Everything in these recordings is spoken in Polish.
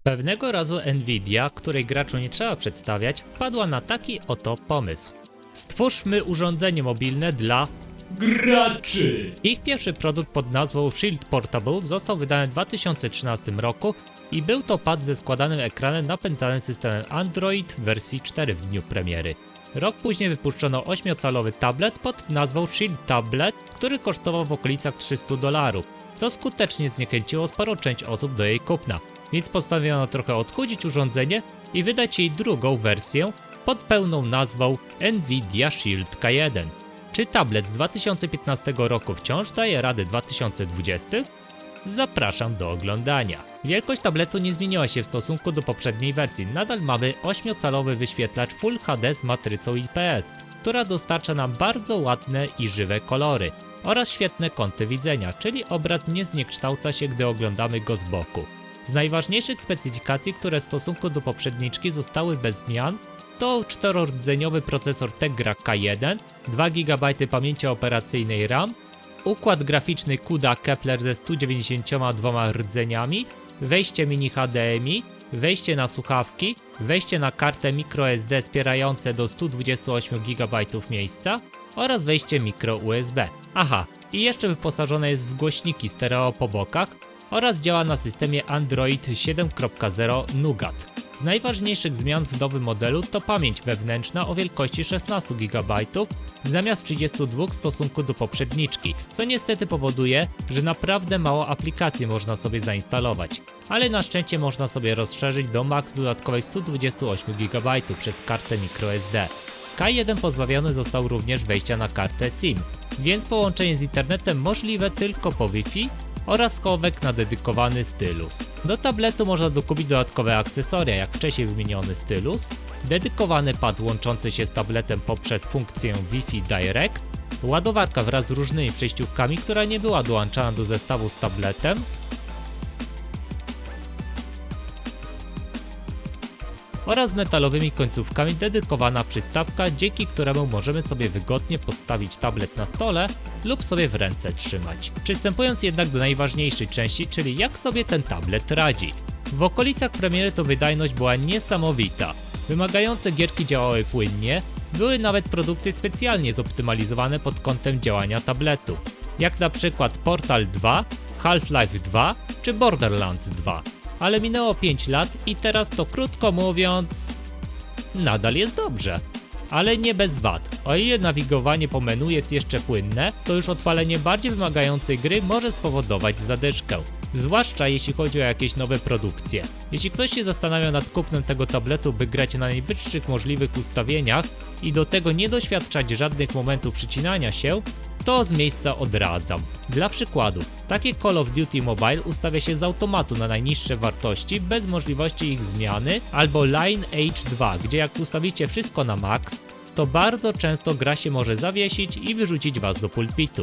Pewnego razu Nvidia, której graczu nie trzeba przedstawiać, wpadła na taki oto pomysł. Stwórzmy urządzenie mobilne dla graczy! Ich pierwszy produkt pod nazwą Shield Portable został wydany w 2013 roku i był to pad ze składanym ekranem napędzany systemem Android w wersji 4 w dniu premiery. Rok później wypuszczono 8-calowy tablet pod nazwą Shield Tablet, który kosztował w okolicach $300, co skutecznie zniechęciło sporą część osób do jej kupna, więc postanowiono trochę odchudzić urządzenie i wydać jej drugą wersję pod pełną nazwą Nvidia Shield K1. Czy tablet z 2015 roku wciąż daje radę 2020? Zapraszam do oglądania. Wielkość tabletu nie zmieniła się w stosunku do poprzedniej wersji. Nadal mamy 8-calowy wyświetlacz Full HD z matrycą IPS, która dostarcza nam bardzo ładne i żywe kolory oraz świetne kąty widzenia, czyli obraz nie zniekształca się, gdy oglądamy go z boku. Z najważniejszych specyfikacji, które w stosunku do poprzedniczki zostały bez zmian, to 4-rdzeniowy procesor Tegra K1, 2 GB pamięci operacyjnej RAM, układ graficzny CUDA Kepler ze 192 rdzeniami, wejście mini HDMI, wejście na słuchawki, wejście na kartę microSD wspierające do 128 GB miejsca oraz wejście micro USB. Aha, i jeszcze wyposażone jest w głośniki stereo po bokach oraz działa na systemie Android 7.0 Nougat. Z najważniejszych zmian w nowym modelu to pamięć wewnętrzna o wielkości 16 GB zamiast 32 w stosunku do poprzedniczki, co niestety powoduje, że naprawdę mało aplikacji można sobie zainstalować, ale na szczęście można sobie rozszerzyć do max dodatkowej 128 GB przez kartę microSD. K1 pozbawiony został również wejścia na kartę SIM, więc połączenie z internetem możliwe tylko po Wi-Fi oraz schowek na dedykowany stylus. Do tabletu można dokupić dodatkowe akcesoria, jak wcześniej wymieniony stylus, dedykowany pad łączący się z tabletem poprzez funkcję Wi-Fi Direct, ładowarka wraz z różnymi przejściówkami, która nie była dołączana do zestawu z tabletem, oraz z metalowymi końcówkami dedykowana przystawka, dzięki któremu możemy sobie wygodnie postawić tablet na stole lub sobie w ręce trzymać. Przystępując jednak do najważniejszej części, czyli jak sobie ten tablet radzi. W okolicach premiery to wydajność była niesamowita. Wymagające gierki działały płynnie, były nawet produkcje specjalnie zoptymalizowane pod kątem działania tabletu, jak na przykład Portal 2, Half-Life 2 czy Borderlands 2. Ale minęło 5 lat i teraz to krótko mówiąc, nadal jest dobrze. Ale nie bez wad. O ile nawigowanie po menu jest jeszcze płynne, to już odpalenie bardziej wymagającej gry może spowodować zadyszkę. Zwłaszcza jeśli chodzi o jakieś nowe produkcje. Jeśli ktoś się zastanawia nad kupnem tego tabletu, by grać na najwyższych możliwych ustawieniach i do tego nie doświadczać żadnych momentów przycinania się, to z miejsca odradzam. Dla przykładu, takie Call of Duty Mobile ustawia się z automatu na najniższe wartości bez możliwości ich zmiany, albo Lineage 2, gdzie jak ustawicie wszystko na max, to bardzo często gra się może zawiesić i wyrzucić was do pulpitu.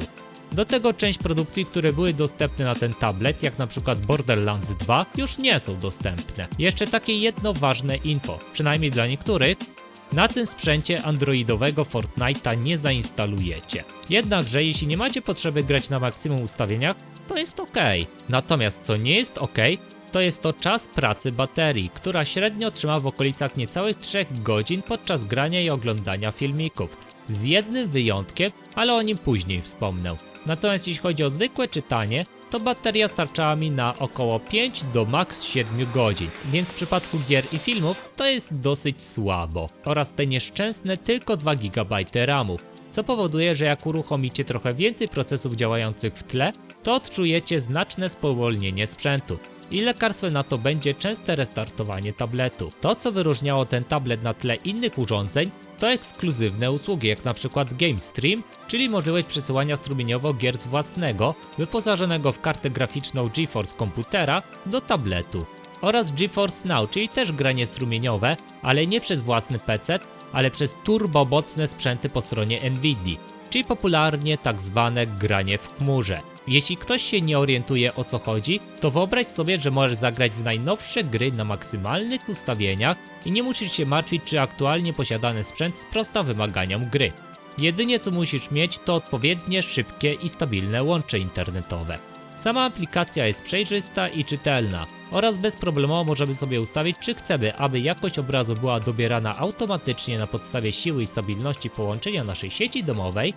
Do tego część produkcji, które były dostępne na ten tablet, jak na przykład Borderlands 2, już nie są dostępne. Jeszcze takie jedno ważne info, przynajmniej dla niektórych, na tym sprzęcie androidowego Fortnite'a nie zainstalujecie. Jednakże jeśli nie macie potrzeby grać na maksimum ustawieniach, to jest ok. Natomiast co nie jest ok, to jest to czas pracy baterii, która średnio trzyma w okolicach niecałych 3 godzin podczas grania i oglądania filmików. Z jednym wyjątkiem, ale o nim później wspomnę. Natomiast jeśli chodzi o zwykłe czytanie, to bateria starczała mi na około 5 do max 7 godzin, więc w przypadku gier i filmów to jest dosyć słabo. Oraz te nieszczęsne tylko 2 GB RAMu, co powoduje, że jak uruchomicie trochę więcej procesów działających w tle, to odczujecie znaczne spowolnienie sprzętu. I lekarstwem na to będzie częste restartowanie tabletu. To, co wyróżniało ten tablet na tle innych urządzeń, to ekskluzywne usługi, jak na przykład Game Stream, czyli możliwość przesyłania strumieniowo gier z własnego, wyposażonego w kartę graficzną GeForce komputera, do tabletu. Oraz GeForce Now, czyli też granie strumieniowe, ale nie przez własny PC, ale przez turbomocne sprzęty po stronie Nvidii, czyli popularnie tak zwane granie w chmurze. Jeśli ktoś się nie orientuje, o co chodzi, to wyobraź sobie, że możesz zagrać w najnowsze gry na maksymalnych ustawieniach i nie musisz się martwić, czy aktualnie posiadany sprzęt sprosta wymaganiom gry. Jedynie co musisz mieć, to odpowiednie, szybkie i stabilne łącze internetowe. Sama aplikacja jest przejrzysta i czytelna. oraz bezproblemowo możemy sobie ustawić, czy chcemy, aby jakość obrazu była dobierana automatycznie na podstawie siły i stabilności połączenia naszej sieci domowej,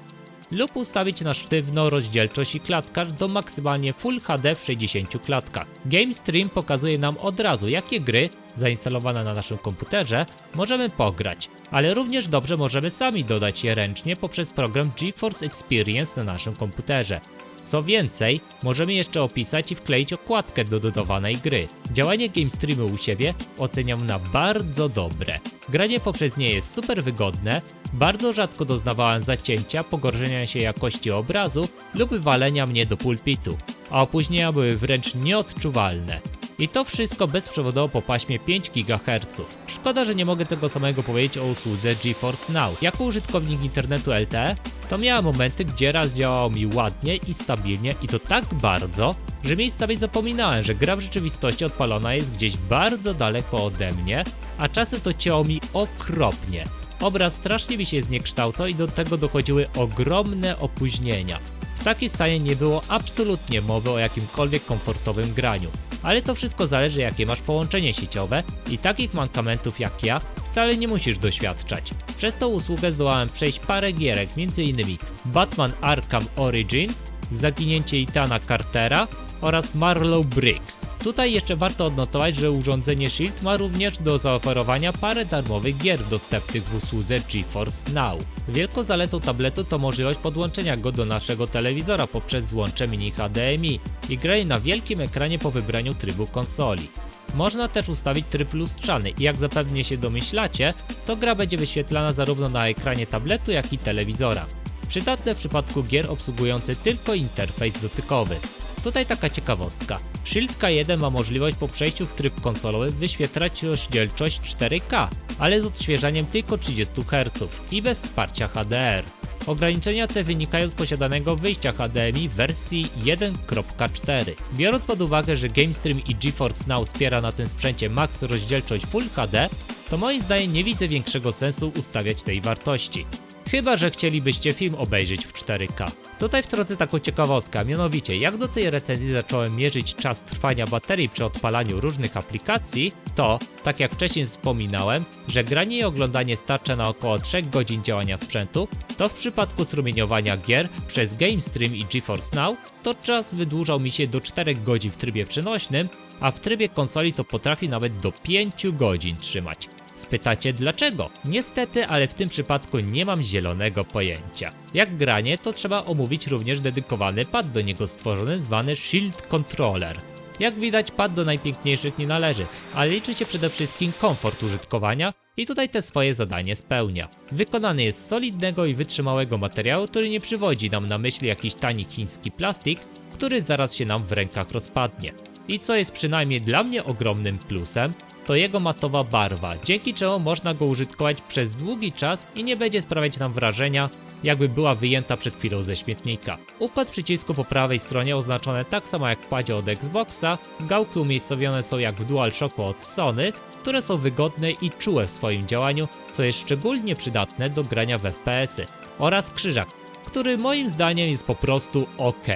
lub ustawić na sztywno rozdzielczość i klatkarz do maksymalnie Full HD w 60 klatkach. GameStream pokazuje nam od razu, jakie gry zainstalowane na naszym komputerze możemy pograć, ale również dobrze możemy sami dodać je ręcznie poprzez program GeForce Experience na naszym komputerze. Co więcej, możemy jeszcze opisać i wkleić okładkę do dodawanej gry. Działanie GameStreamu u siebie oceniam na bardzo dobre. Granie poprzez nie jest super wygodne, bardzo rzadko doznawałem zacięcia, pogorszenia się jakości obrazu lub walenia mnie do pulpitu, a opóźnienia były wręcz nieodczuwalne. I to wszystko bezprzewodowo po paśmie 5 GHz. Szkoda, że nie mogę tego samego powiedzieć o usłudze GeForce Now. Jako użytkownik internetu LTE, to miałem momenty, gdzie raz działało mi ładnie i stabilnie i to tak bardzo, że miejscami zapominałem, że gra w rzeczywistości odpalona jest gdzieś bardzo daleko ode mnie, a czasem to cięło mi okropnie. Obraz strasznie mi się zniekształcał i do tego dochodziły ogromne opóźnienia. W takim stanie nie było absolutnie mowy o jakimkolwiek komfortowym graniu. Ale to wszystko zależy, jakie masz połączenie sieciowe i takich mankamentów jak ja wcale nie musisz doświadczać. Przez tą usługę zdołałem przejść parę gierek, m.in. Batman Arkham Origin, Zaginięcie Ethana Cartera oraz Marlow Briggs. Tutaj jeszcze warto odnotować, że urządzenie Shield ma również do zaoferowania parę darmowych gier dostępnych w usłudze GeForce Now. Wielką zaletą tabletu to możliwość podłączenia go do naszego telewizora poprzez złącze mini HDMI i granie na wielkim ekranie po wybraniu trybu konsoli. Można też ustawić tryb lustrzany i jak zapewne się domyślacie, to gra będzie wyświetlana zarówno na ekranie tabletu, jak i telewizora. Przydatne w przypadku gier obsługujących tylko interfejs dotykowy. Tutaj taka ciekawostka. Shield K1 ma możliwość po przejściu w tryb konsolowy wyświetlać rozdzielczość 4K, ale z odświeżaniem tylko 30 Hz i bez wsparcia HDR. Ograniczenia te wynikają z posiadanego wyjścia HDMI w wersji 1.4. Biorąc pod uwagę, że GameStream i GeForce Now wspiera na tym sprzęcie max rozdzielczość Full HD, to moim zdaniem nie widzę większego sensu ustawiać tej wartości. Chyba że chcielibyście film obejrzeć w 4K. Tutaj wtrącę taką ciekawostkę, a mianowicie jak do tej recenzji zacząłem mierzyć czas trwania baterii przy odpalaniu różnych aplikacji, to, tak jak wcześniej wspominałem, że granie i oglądanie starcza na około 3 godzin działania sprzętu, to w przypadku strumieniowania gier przez GameStream i GeForce Now, to czas wydłużał mi się do 4 godzin w trybie przenośnym, a w trybie konsoli to potrafi nawet do 5 godzin trzymać. Spytacie dlaczego? Niestety, ale w tym przypadku nie mam zielonego pojęcia. Jak granie, to trzeba omówić również dedykowany pad do niego stworzony, zwany Shield Controller. Jak widać, pad do najpiękniejszych nie należy, ale liczy się przede wszystkim komfort użytkowania i tutaj te swoje zadanie spełnia. Wykonany jest z solidnego i wytrzymałego materiału, który nie przywodzi nam na myśl jakiś tani chiński plastik, który zaraz się nam w rękach rozpadnie. I co jest przynajmniej dla mnie ogromnym plusem, to jego matowa barwa, dzięki czemu można go użytkować przez długi czas i nie będzie sprawiać nam wrażenia, jakby była wyjęta przed chwilą ze śmietnika. Układ przycisku po prawej stronie oznaczony tak samo jak w padzie od Xboxa, gałki umiejscowione są jak w DualShocku od Sony, które są wygodne i czułe w swoim działaniu, co jest szczególnie przydatne do grania w FPS-y, oraz krzyżak, który moim zdaniem jest po prostu ok.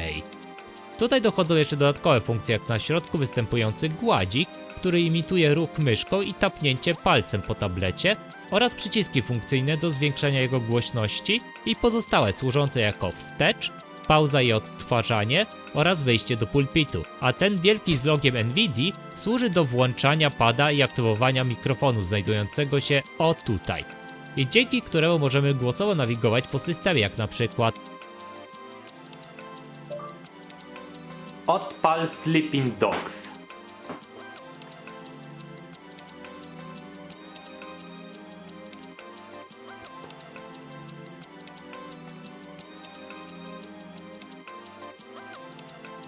Tutaj dochodzą jeszcze dodatkowe funkcje, jak na środku występujący gładzik, który imituje ruch myszką i tapnięcie palcem po tablecie, oraz przyciski funkcyjne do zwiększania jego głośności i pozostałe służące jako wstecz, pauza i odtwarzanie oraz wyjście do pulpitu, a ten wielki z logiem NVIDII służy do włączania pada i aktywowania mikrofonu znajdującego się o tutaj, i dzięki któremu możemy głosowo nawigować po systemie, jak na przykład odpal Sleeping Dogs.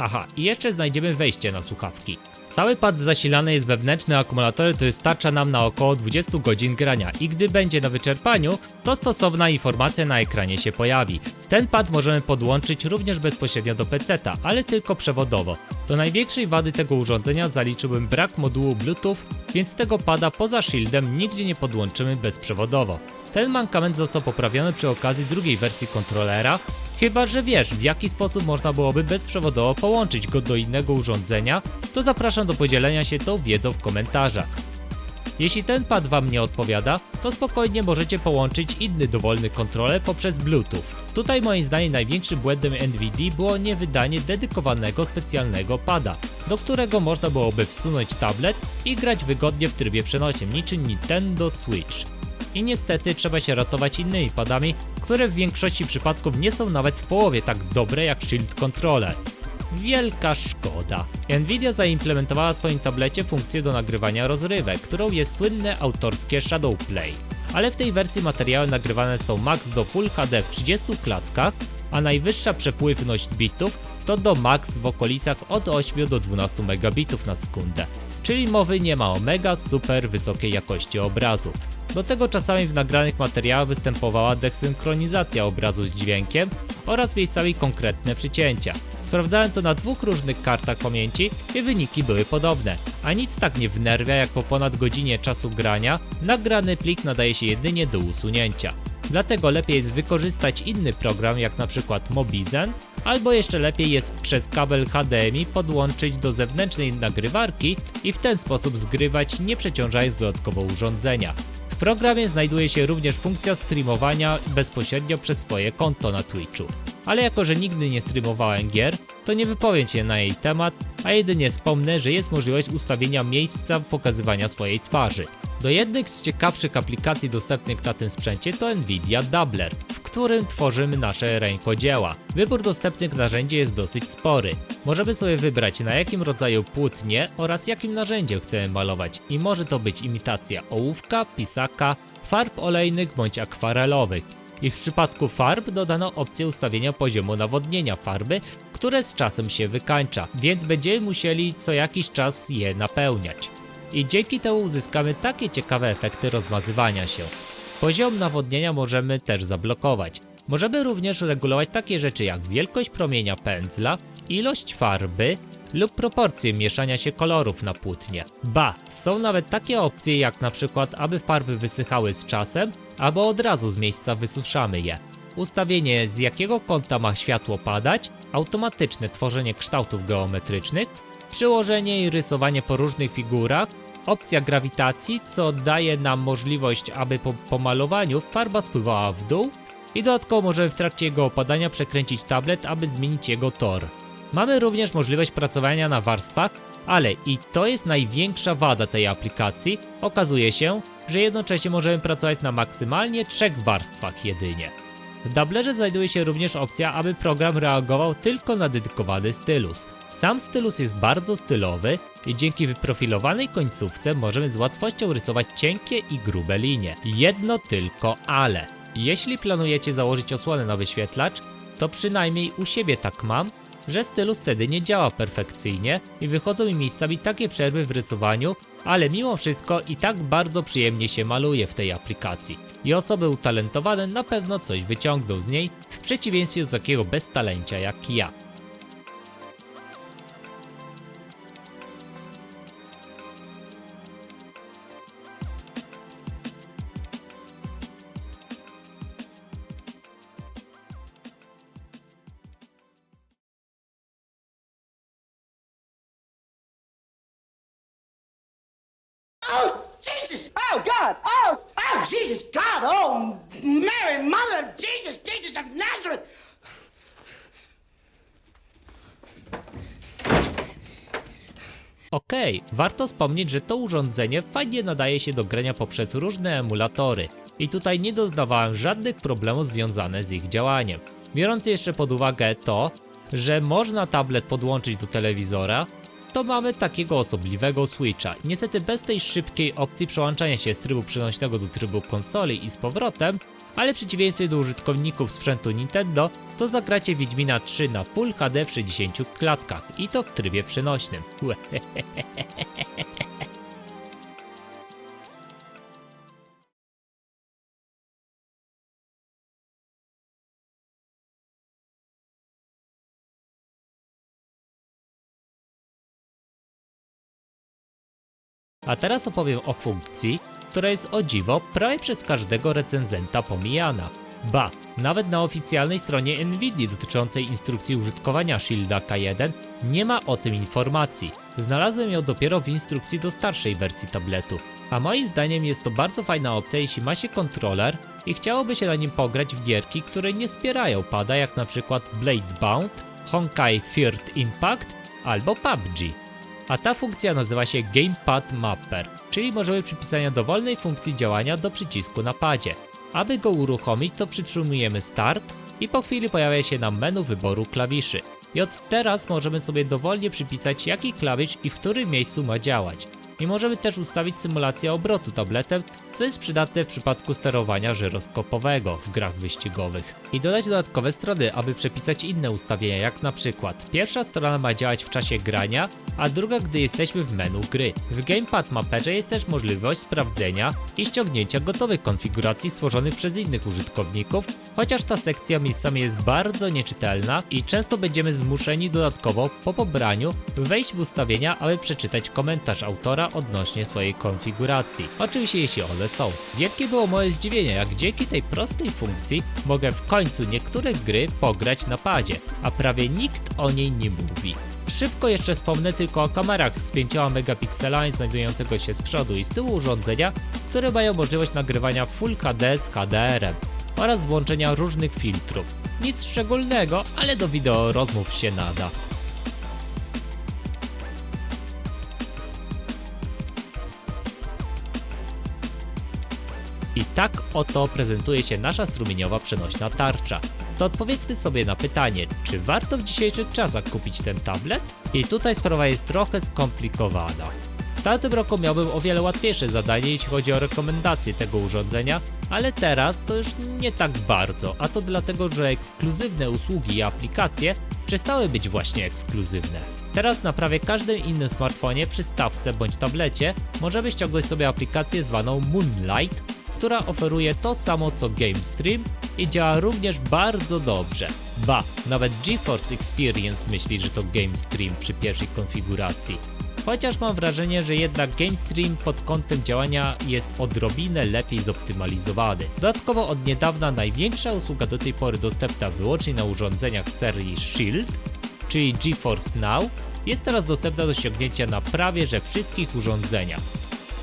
Aha, i jeszcze znajdziemy wejście na słuchawki. Cały pad zasilany jest wewnętrznym akumulatorem, który starcza nam na około 20 godzin grania i gdy będzie na wyczerpaniu, to stosowna informacja na ekranie się pojawi. Ten pad możemy podłączyć również bezpośrednio do PC-ta, ale tylko przewodowo. Do największej wady tego urządzenia zaliczyłbym brak modułu Bluetooth, więc tego pada poza shieldem nigdzie nie podłączymy bezprzewodowo. Ten mankament został poprawiony przy okazji drugiej wersji kontrolera, Chyba że wiesz, w jaki sposób można byłoby bezprzewodowo połączyć go do innego urządzenia, to zapraszam do podzielenia się tą wiedzą w komentarzach. Jeśli ten pad wam nie odpowiada, to spokojnie możecie połączyć inny dowolny kontroler poprzez Bluetooth. Tutaj moim zdaniem największym błędem NVIDII było niewydanie dedykowanego specjalnego pada, do którego można byłoby wsunąć tablet i grać wygodnie w trybie przenośnym niczym Nintendo Switch. I niestety trzeba się ratować innymi padami, które w większości przypadków nie są nawet w połowie tak dobre jak Shield Controller. Wielka szkoda. Nvidia zaimplementowała w swoim tablecie funkcję do nagrywania rozrywek, którą jest słynne autorskie Shadowplay. Ale w tej wersji materiały nagrywane są max do Full HD w 30 klatkach, a najwyższa przepływność bitów to do max w okolicach od 8 do 12 megabitów na sekundę. Czyli mowy nie ma o mega super wysokiej jakości obrazu. Do tego czasami w nagranych materiałach występowała desynchronizacja obrazu z dźwiękiem oraz miejscami konkretne przycięcia. Sprawdzałem to na dwóch różnych kartach pamięci i wyniki były podobne, a nic tak nie wnerwia jak po ponad godzinie czasu grania, nagrany plik nadaje się jedynie do usunięcia. Dlatego lepiej jest wykorzystać inny program jak np. Mobizen, albo jeszcze lepiej jest przez kabel HDMI podłączyć do zewnętrznej nagrywarki i w ten sposób zgrywać, nie przeciążając dodatkowo urządzenia. W programie znajduje się również funkcja streamowania bezpośrednio przez swoje konto na Twitchu. Ale jako, że nigdy nie streamowałem gier, to nie wypowiem się na jej temat, a jedynie wspomnę, że jest możliwość ustawienia miejsca pokazywania swojej twarzy. Do jednych z ciekawszych aplikacji dostępnych na tym sprzęcie to Nvidia Doubler, w którym tworzymy nasze rękodzieła. Wybór dostępnych narzędzi jest dosyć spory. Możemy sobie wybrać, na jakim rodzaju płótnie oraz jakim narzędziem chcemy malować i może to być imitacja ołówka, pisaka, farb olejnych bądź akwarelowych. I w przypadku farb dodano opcję ustawienia poziomu nawodnienia farby, które z czasem się wykańcza, więc będziemy musieli co jakiś czas je napełniać. I dzięki temu uzyskamy takie ciekawe efekty rozmazywania się. Poziom nawodnienia możemy też zablokować. Możemy również regulować takie rzeczy jak wielkość promienia pędzla, ilość farby lub proporcje mieszania się kolorów na płótnie. Ba, są nawet takie opcje jak na przykład, aby farby wysychały z czasem, albo od razu z miejsca wysuszamy je. Ustawienie, z jakiego kąta ma światło padać, automatyczne tworzenie kształtów geometrycznych, przyłożenie i rysowanie po różnych figurach, opcja grawitacji, co daje nam możliwość, aby po malowaniu farba spływała w dół i dodatkowo możemy w trakcie jego opadania przekręcić tablet, aby zmienić jego tor. Mamy również możliwość pracowania na warstwach, ale i to jest największa wada tej aplikacji, okazuje się, że jednocześnie możemy pracować na maksymalnie 3 warstwach jedynie. W Doublerze znajduje się również opcja, aby program reagował tylko na dedykowany stylus. Sam stylus jest bardzo stylowy i dzięki wyprofilowanej końcówce możemy z łatwością rysować cienkie i grube linie. Jedno tylko ale. Jeśli planujecie założyć osłonę na wyświetlacz, to przynajmniej u siebie tak mam, że stylus wtedy nie działa perfekcyjnie i wychodzą mi miejscami takie przerwy w rysowaniu, ale mimo wszystko i tak bardzo przyjemnie się maluje w tej aplikacji i osoby utalentowane na pewno coś wyciągną z niej, w przeciwieństwie do takiego beztalencia jak ja. Oh, Jesus! Oh, God! Oh, oh, Jesus, God! Oh, Mary, Mother of Jesus, Jesus of Nazareth! Okej, warto wspomnieć, że to urządzenie fajnie nadaje się do grania poprzez różne emulatory i tutaj nie doznawałem żadnych problemów związanych z ich działaniem. Biorąc jeszcze pod uwagę to, że można tablet podłączyć do telewizora, to mamy takiego osobliwego Switcha. Niestety bez tej szybkiej opcji przełączania się z trybu przenośnego do trybu konsoli i z powrotem, ale w przeciwieństwie do użytkowników sprzętu Nintendo, to zagracie Wiedźmina 3 na Full HD w 60 klatkach i to w trybie przenośnym. A teraz opowiem o funkcji, która jest o dziwo prawie przez każdego recenzenta pomijana. Ba, nawet na oficjalnej stronie Nvidia dotyczącej instrukcji użytkowania Shielda K1 nie ma o tym informacji. Znalazłem ją dopiero w instrukcji do starszej wersji tabletu. A moim zdaniem jest to bardzo fajna opcja, jeśli ma się kontroler i chciałoby się na nim pograć w gierki, które nie wspierają pada, jak na przykład Bladebound, Honkai Third Impact albo PUBG. A ta funkcja nazywa się Gamepad Mapper, czyli możemy przypisania dowolnej funkcji działania do przycisku na padzie. Aby go uruchomić, to przytrzymujemy Start i po chwili pojawia się nam menu wyboru klawiszy. I od teraz możemy sobie dowolnie przypisać, jaki klawisz i w którym miejscu ma działać. I możemy też ustawić symulację obrotu tabletem, co jest przydatne w przypadku sterowania żyroskopowego w grach wyścigowych. I dodać dodatkowe strony, aby przepisać inne ustawienia, jak na przykład pierwsza strona ma działać w czasie grania, a druga gdy jesteśmy w menu gry. W Gamepad Mapperze jest też możliwość sprawdzenia i ściągnięcia gotowych konfiguracji stworzonych przez innych użytkowników, chociaż ta sekcja miejscami jest bardzo nieczytelna i często będziemy zmuszeni dodatkowo po pobraniu wejść w ustawienia, aby przeczytać komentarz autora odnośnie swojej konfiguracji. Oczywiście jeśli one są. Wielkie było moje zdziwienie, jak dzięki tej prostej funkcji mogę w końcu niektóre gry pograć na padzie, a prawie nikt o niej nie mówi. Szybko jeszcze wspomnę tylko o kamerach z 5 megapikselami znajdującego się z przodu i z tyłu urządzenia, które mają możliwość nagrywania Full HD z HDR-em oraz włączenia różnych filtrów. Nic szczególnego, ale do wideo rozmów się nada. I tak oto prezentuje się nasza strumieniowa przenośna tarcza. To odpowiedzmy sobie na pytanie, czy warto w dzisiejszych czasach kupić ten tablet? I tutaj sprawa jest trochę skomplikowana. W tamtym roku miałbym o wiele łatwiejsze zadanie, jeśli chodzi o rekomendacje tego urządzenia, ale teraz to już nie tak bardzo, a to dlatego, że ekskluzywne usługi i aplikacje przestały być właśnie ekskluzywne. Teraz na prawie każdym innym smartfonie, przystawce bądź tablecie możemy ściągnąć sobie aplikację zwaną Moonlight, która oferuje to samo co GameStream i działa również bardzo dobrze. Ba, nawet GeForce Experience myśli, że to GameStream przy pierwszej konfiguracji. Chociaż mam wrażenie, że jednak GameStream pod kątem działania jest odrobinę lepiej zoptymalizowany. Dodatkowo od niedawna największa usługa do tej pory dostępna wyłącznie na urządzeniach serii Shield, czyli GeForce Now, jest teraz dostępna do ściągnięcia na prawie że wszystkich urządzeniach.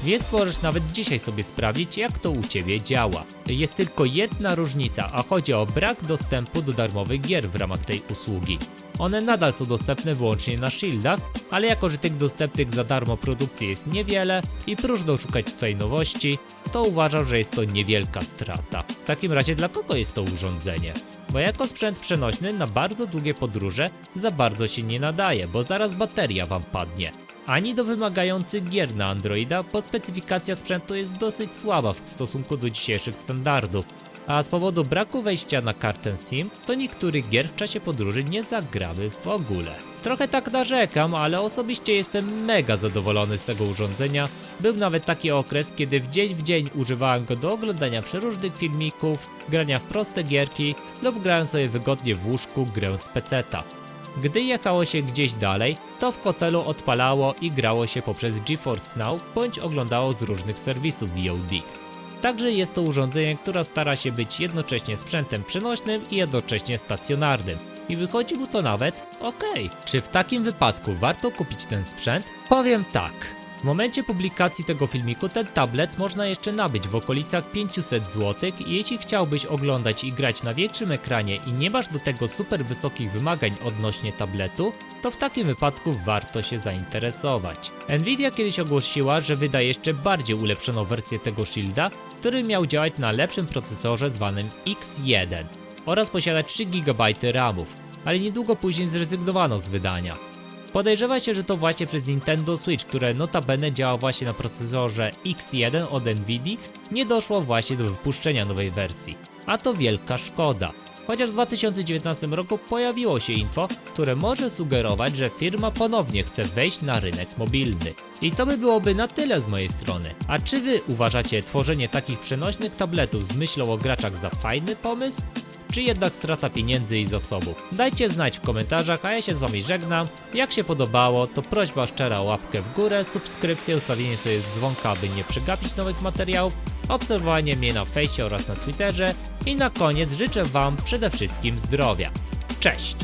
Więc możesz nawet dzisiaj sobie sprawdzić, jak to u Ciebie działa. Jest tylko jedna różnica, a chodzi o brak dostępu do darmowych gier w ramach tej usługi. One nadal są dostępne wyłącznie na Shieldach, ale jako że tych dostępnych za darmo produkcji jest niewiele i próżno szukać tutaj nowości, to uważam, że jest to niewielka strata. W takim razie dla kogo jest to urządzenie? Bo jako sprzęt przenośny na bardzo długie podróże za bardzo się nie nadaje, bo zaraz bateria Wam padnie. Ani do wymagających gier na Androida, bo specyfikacja sprzętu jest dosyć słaba w stosunku do dzisiejszych standardów, a z powodu braku wejścia na kartę SIM, to niektórych gier w czasie podróży nie zagramy w ogóle. Trochę tak narzekam, ale osobiście jestem mega zadowolony z tego urządzenia. Był nawet taki okres, kiedy w dzień używałem go do oglądania przeróżnych filmików, grania w proste gierki lub grałem sobie wygodnie w łóżku grę z peceta. Gdy jechało się gdzieś dalej, to w hotelu odpalało i grało się poprzez GeForce Now bądź oglądało z różnych serwisów VOD. Także jest to urządzenie, które stara się być jednocześnie sprzętem przenośnym i jednocześnie stacjonarnym. I wychodzi mu to nawet okej. Czy w takim wypadku warto kupić ten sprzęt? Powiem tak. W momencie publikacji tego filmiku ten tablet można jeszcze nabyć w okolicach 500 zł i jeśli chciałbyś oglądać i grać na większym ekranie i nie masz do tego super wysokich wymagań odnośnie tabletu, to w takim wypadku warto się zainteresować. Nvidia kiedyś ogłosiła, że wyda jeszcze bardziej ulepszoną wersję tego Shielda, który miał działać na lepszym procesorze zwanym X1 oraz posiadać 3 GB RAMów, ale niedługo później zrezygnowano z wydania. Podejrzewa się, że to właśnie przez Nintendo Switch, które notabene działa właśnie na procesorze X1 od Nvidii, nie doszło właśnie do wypuszczenia nowej wersji. A to wielka szkoda. Chociaż w 2019 roku pojawiło się info, które może sugerować, że firma ponownie chce wejść na rynek mobilny. I to by byłoby na tyle z mojej strony. A czy wy uważacie tworzenie takich przenośnych tabletów z myślą o graczach za fajny pomysł? Czy jednak strata pieniędzy i zasobów? Dajcie znać w komentarzach, a ja się z wami żegnam. Jak się podobało, to prośba szczera o łapkę w górę, subskrypcję, ustawienie sobie dzwonka, aby nie przegapić nowych materiałów. obserwowanie mnie na fejsie oraz na Twitterze i na koniec życzę Wam przede wszystkim zdrowia. Cześć!